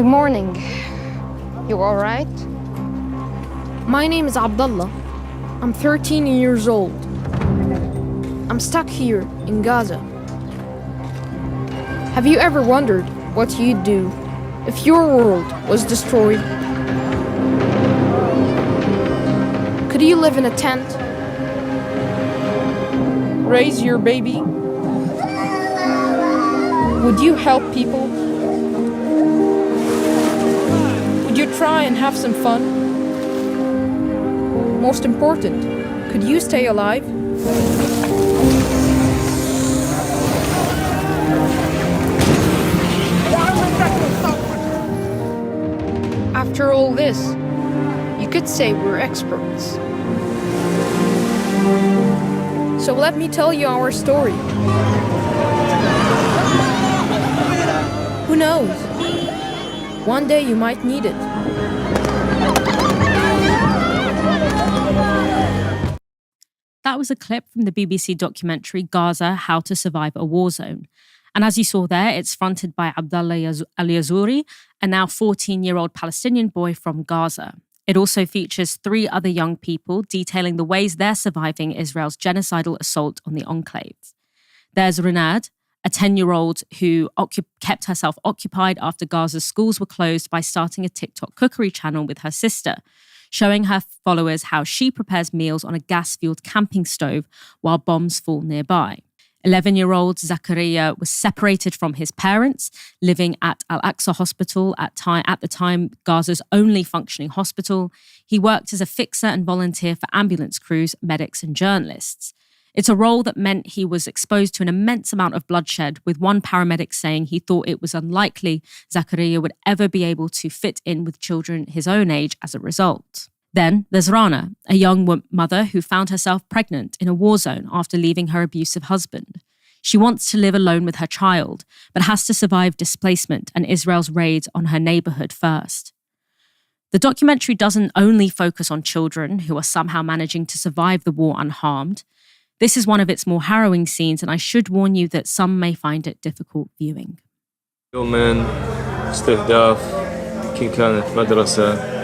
Good morning. You all right? My name is Abdullah. I'm 13 years old. I'm stuck here in Gaza. Have you ever wondered what you'd do if your world was destroyed? Could you live in a tent? Raise your baby? Would you help people? Would you try and have some fun? Most important, could you stay alive? After all this, you could say we're experts. So let me tell you our story. Who knows? One day you might need it. That was a clip from the BBC documentary Gaza, How to Survive a War Zone. And as you saw there, it's fronted by Abdallah Al-Yazouri, a now 14-year-old Palestinian boy from Gaza. It also features 3 other young people detailing the ways they're surviving Israel's genocidal assault on the enclave. There's Renad, a 10-year-old who kept herself occupied after Gaza's schools were closed by starting a TikTok cookery channel with her sister, showing her followers how she prepares meals on a gas-fueled camping stove while bombs fall nearby. 11-year-old Zakaria was separated from his parents, living at Al-Aqsa Hospital at the time Gaza's only functioning hospital. He worked as a fixer and volunteer for ambulance crews, medics and journalists. It's a role that meant he was exposed to an immense amount of bloodshed, with one paramedic saying he thought it was unlikely Zakaria would ever be able to fit in with children his own age as a result. Then there's Rana, a young mother who found herself pregnant in a war zone after leaving her abusive husband. She wants to live alone with her child, but has to survive displacement and Israel's raids on her neighborhood first. The documentary doesn't only focus on children who are somehow managing to survive the war unharmed. This is one of its more harrowing scenes, and I should warn you that some may find it difficult viewing. يومين استهداف كانت مدرسة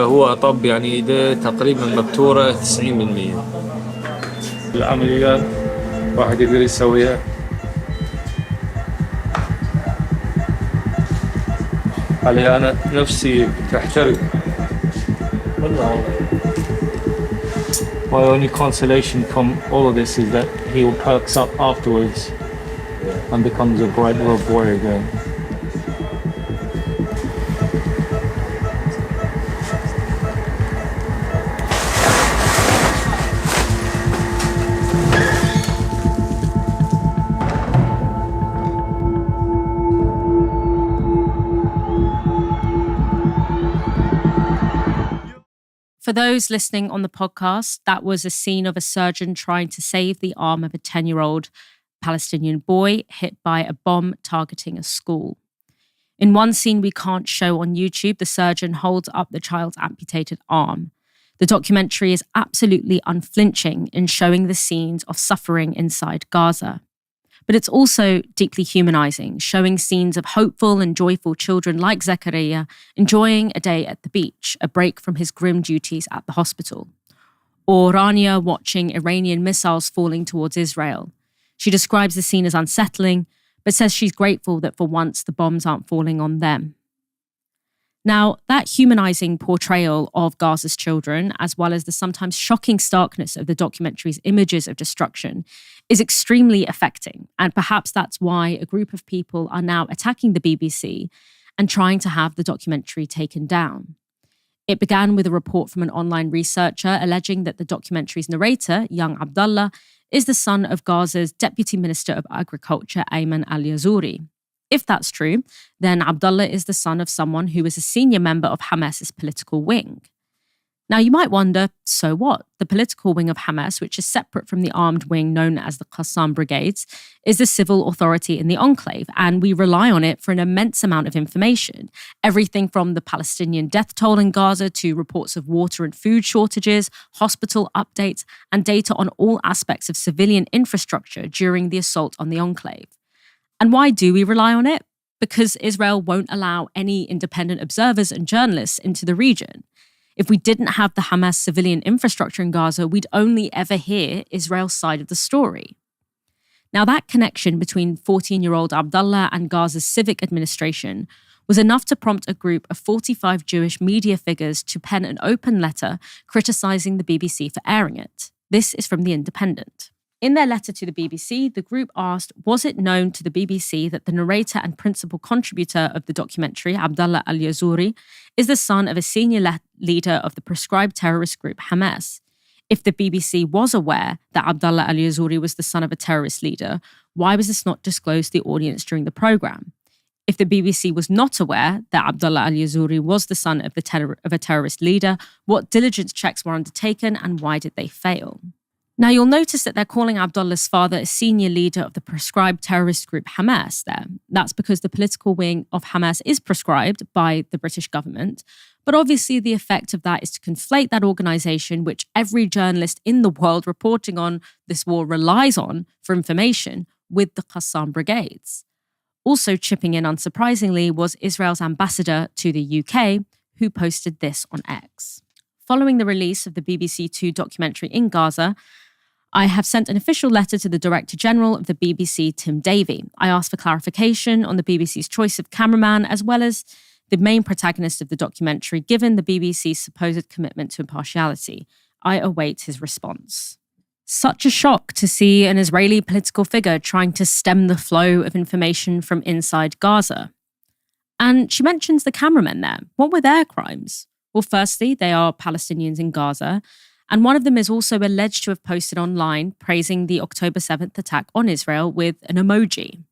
هو طب يعني ايده تقريبا مبتورة 90%. العمليات واحد يقدر يسويها. علي أنا نفسي تحترق. والله. My only consolation from all of this is that he perks up afterwards and becomes a bright little boy again. For those listening on the podcast, that was a scene of a surgeon trying to save the arm of a 10-year-old Palestinian boy hit by a bomb targeting a school. In one scene we can't show on YouTube, the surgeon holds up the child's amputated arm. The documentary is absolutely unflinching in showing the scenes of suffering inside Gaza. But it's also deeply humanizing, showing scenes of hopeful and joyful children like Zakaria enjoying a day at the beach, a break from his grim duties at the hospital. Or Rania watching Iranian missiles falling towards Israel. She describes the scene as unsettling, but says she's grateful that for once the bombs aren't falling on them. Now, that humanizing portrayal of Gaza's children, as well as the sometimes shocking starkness of the documentary's images of destruction, is extremely affecting. And perhaps that's why a group of people are now attacking the BBC and trying to have the documentary taken down. It began with a report from an online researcher alleging that the documentary's narrator, young Abdullah, is the son of Gaza's Deputy Minister of Agriculture, Ayman Al-Yazouri. If that's true, then Abdullah is the son of someone who is a senior member of Hamas's political wing. Now, you might wonder, so what? The political wing of Hamas, which is separate from the armed wing known as the Qassam Brigades, is the civil authority in the enclave, and we rely on it for an immense amount of information. Everything from the Palestinian death toll in Gaza to reports of water and food shortages, hospital updates, and data on all aspects of civilian infrastructure during the assault on the enclave. And why do we rely on it? because Israel won't allow any independent observers and journalists into the region. If we didn't have the Hamas civilian infrastructure in Gaza, we'd only ever hear Israel's side of the story. Now, that connection between 14-year-old Abdullah and Gaza's civic administration was enough to prompt a group of 45 Jewish media figures to pen an open letter criticizing the BBC for airing it. This is from The Independent. In their letter to the BBC, the group asked, was it known to the BBC that the narrator and principal contributor of the documentary, Abdullah al-Yazuri, is the son of a senior leader of the proscribed terrorist group Hamas? If the BBC was aware that Abdullah al-Yazuri was the son of a terrorist leader, why was this not disclosed to the audience during the programme? If the BBC was not aware that Abdullah al-Yazuri was the son of a terrorist leader, what diligence checks were undertaken and why did they fail? Now, you'll notice that they're calling Abdullah's father a senior leader of the proscribed terrorist group Hamas there. That's because the political wing of Hamas is proscribed by the British government. But obviously, the effect of that is to conflate that organisation, which every journalist in the world reporting on this war relies on for information, with the Qassam brigades. Also chipping in, unsurprisingly, was Israel's ambassador to the UK, who posted this on X. Following the release of the BBC Two documentary in Gaza, I have sent an official letter to the Director General of the BBC, Tim Davie. I asked for clarification on the BBC's choice of cameraman, as well as the main protagonist of the documentary, given the BBC's supposed commitment to impartiality. I await his response. Such a shock to see an Israeli political figure trying to stem the flow of information from inside Gaza. And she mentions the cameramen there. What were their crimes? Well, firstly, they are Palestinians in Gaza, and one of them is also alleged to have posted online praising the October 7th attack on Israel with an emoji.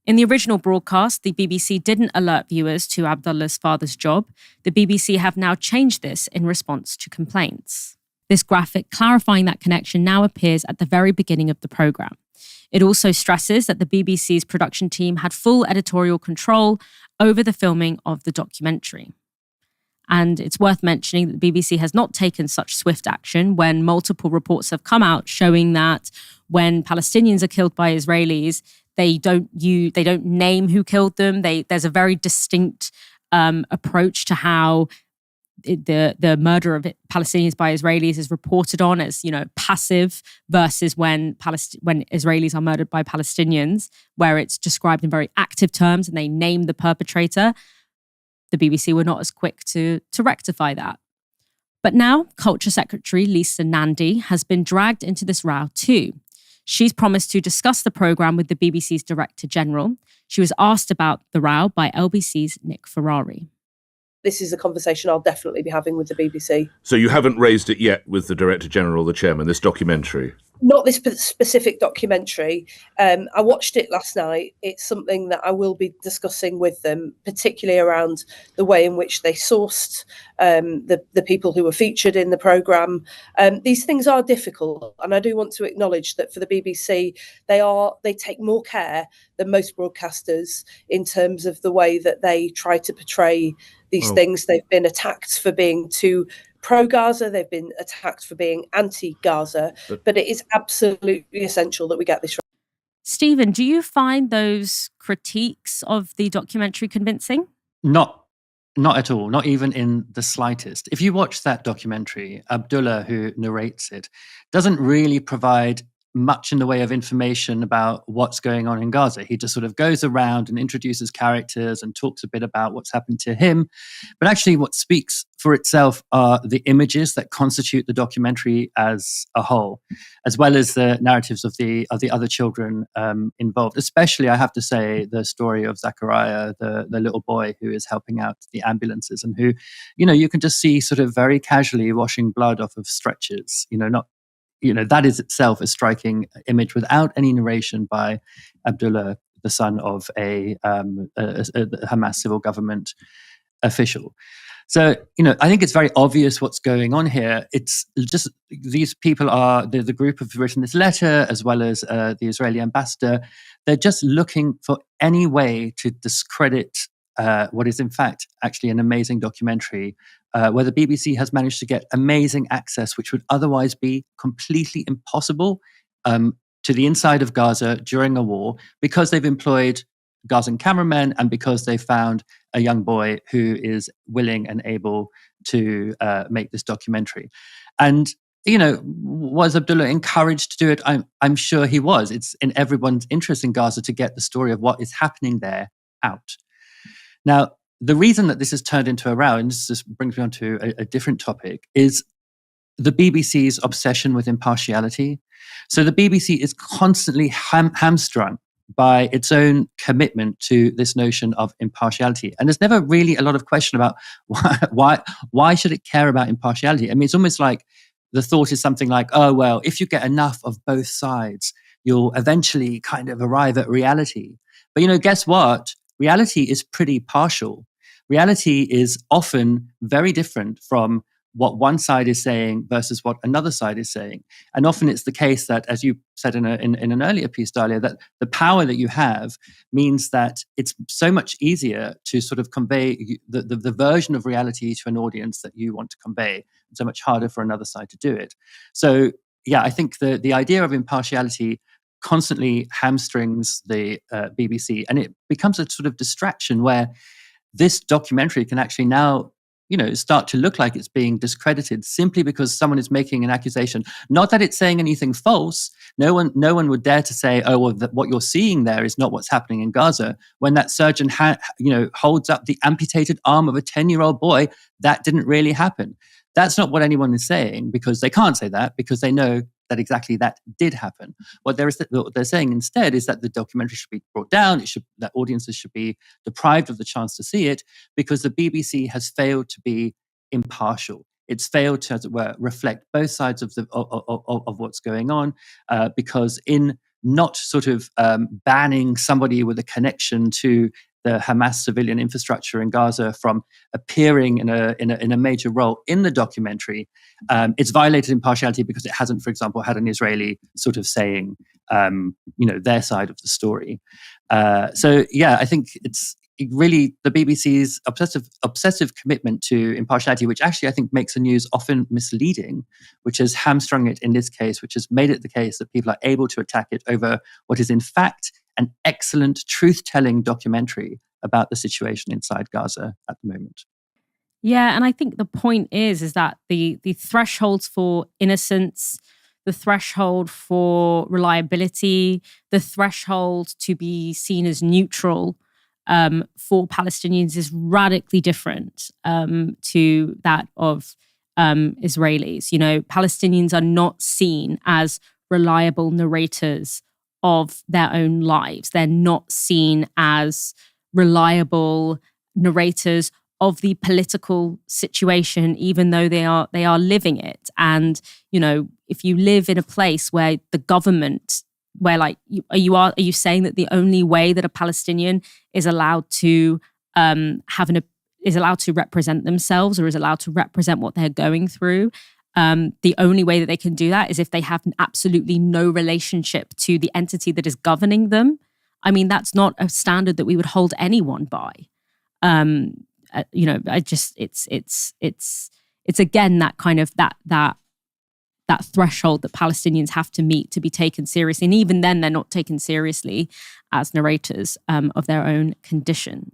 In the original broadcast, the BBC didn't alert viewers to Abdullah's father's job. The BBC have now changed this in response to complaints. This graphic clarifying that connection now appears at the very beginning of the programme. It also stresses that the BBC's production team had full editorial control over the filming of the documentary. And it's worth mentioning that the BBC has not taken such swift action when multiple reports have come out showing that when Palestinians are killed by Israelis, they don't name who killed them. There's a very distinct approach to how the murder of Palestinians by Israelis is reported on as, passive versus when Israelis are murdered by Palestinians, where it's described in very active terms and they name the perpetrator. The BBC were not as quick to rectify that. But now, Culture Secretary Lisa Nandy has been dragged into this row too. She's promised to discuss the programme with the BBC's Director General. She was asked about the row by LBC's Nick Ferrari. This is a conversation I'll definitely be having with the BBC. So you haven't raised it yet with the Director General, the Chairman, this documentary? Not this specific documentary. I watched it last night. It's something that I will be discussing with them, particularly around the way in which they sourced the people who were featured in the programme. These things are difficult, and I do want to acknowledge that for the BBC, they take more care than most broadcasters in terms of the way that they try to portray these things. They've been attacked for being too pro-Gaza, they've been attacked for being anti-Gaza, but it is absolutely essential that we get this right. Stephen, do you find those critiques of the documentary convincing? Not at all, not even in the slightest. If you watch that documentary, Abdullah, who narrates it, doesn't really provide much in the way of information about what's going on in Gaza. He just sort of goes around and introduces characters and talks a bit about what's happened to him. But actually what speaks for itself are the images that constitute the documentary as a whole, as well as the narratives of the other children involved. Especially, I have to say, the story of Zachariah, the little boy who is helping out the ambulances and who, you can just see sort of very casually washing blood off of stretchers, that is itself a striking image without any narration by Abdullah, the son of a Hamas civil government official. So, I think it's very obvious what's going on here. It's just these people are, the group have written this letter, as well as the Israeli ambassador. They're just looking for any way to discredit what is in fact actually an amazing documentary, where the BBC has managed to get amazing access, which would otherwise be completely impossible, to the inside of Gaza during a war, because they've employed Gazan cameramen and because they found a young boy who is willing and able to make this documentary. And was Abdullah encouraged to do it? I'm sure he was. It's in everyone's interest in Gaza to get the story of what is happening there out. Now, the reason that this has turned into a row, and this just brings me on to a different topic, is the BBC's obsession with impartiality. So the BBC is constantly hamstrung by its own commitment to this notion of impartiality. And there's never really a lot of question about why should it care about impartiality? I mean, it's almost like the thought is something like, oh, well, if you get enough of both sides, you'll eventually kind of arrive at reality. But, guess what? Reality is pretty partial. Reality is often very different from what one side is saying versus what another side is saying. And often it's the case that, as you said in an earlier piece, Dahlia, that the power that you have means that it's so much easier to sort of convey the version of reality to an audience that you want to convey, and so much harder for another side to do it. So, yeah, I think the idea of impartiality constantly hamstrings the BBC, and it becomes a sort of distraction where this documentary can actually now start to look like it's being discredited simply because someone is making an accusation. Not that it's saying anything false. No one would dare to say, oh, well, what you're seeing there is not what's happening in Gaza. When that surgeon holds up the amputated arm of a 10-year-old boy, that didn't really happen. That's not what anyone is saying, because they can't say that, because they know that exactly that did happen. What they're saying instead is that the documentary should be brought down. That audiences should be deprived of the chance to see it because the BBC has failed to be impartial. It's failed to, as it were, reflect both sides of what's going on, because in not sort of banning somebody with a connection to the Hamas civilian infrastructure in Gaza from appearing in a major role in the documentary, it's violated impartiality because it hasn't, for example, had an Israeli sort of saying, their side of the story. So yeah, I think it's really the BBC's obsessive commitment to impartiality, which actually I think makes the news often misleading, which has hamstrung it in this case, which has made it the case that people are able to attack it over what is in fact an excellent truth-telling documentary about the situation inside Gaza at the moment. Yeah, and I think the point is that the thresholds for innocence, the threshold for reliability, the threshold to be seen as neutral for Palestinians is radically different to that of Israelis. Palestinians are not seen as reliable narrators of their own lives. They're not seen as reliable narrators of the political situation, even though they are living it. And if you live in a place where the government, where are you saying that the only way that a Palestinian is allowed to is allowed to represent themselves or is allowed to represent what they're going through? The only way that they can do that is if they have absolutely no relationship to the entity that is governing them. I mean, that's not a standard that we would hold anyone by. It's again that kind of that threshold that Palestinians have to meet to be taken seriously, and even then, they're not taken seriously as narrators of their own conditions.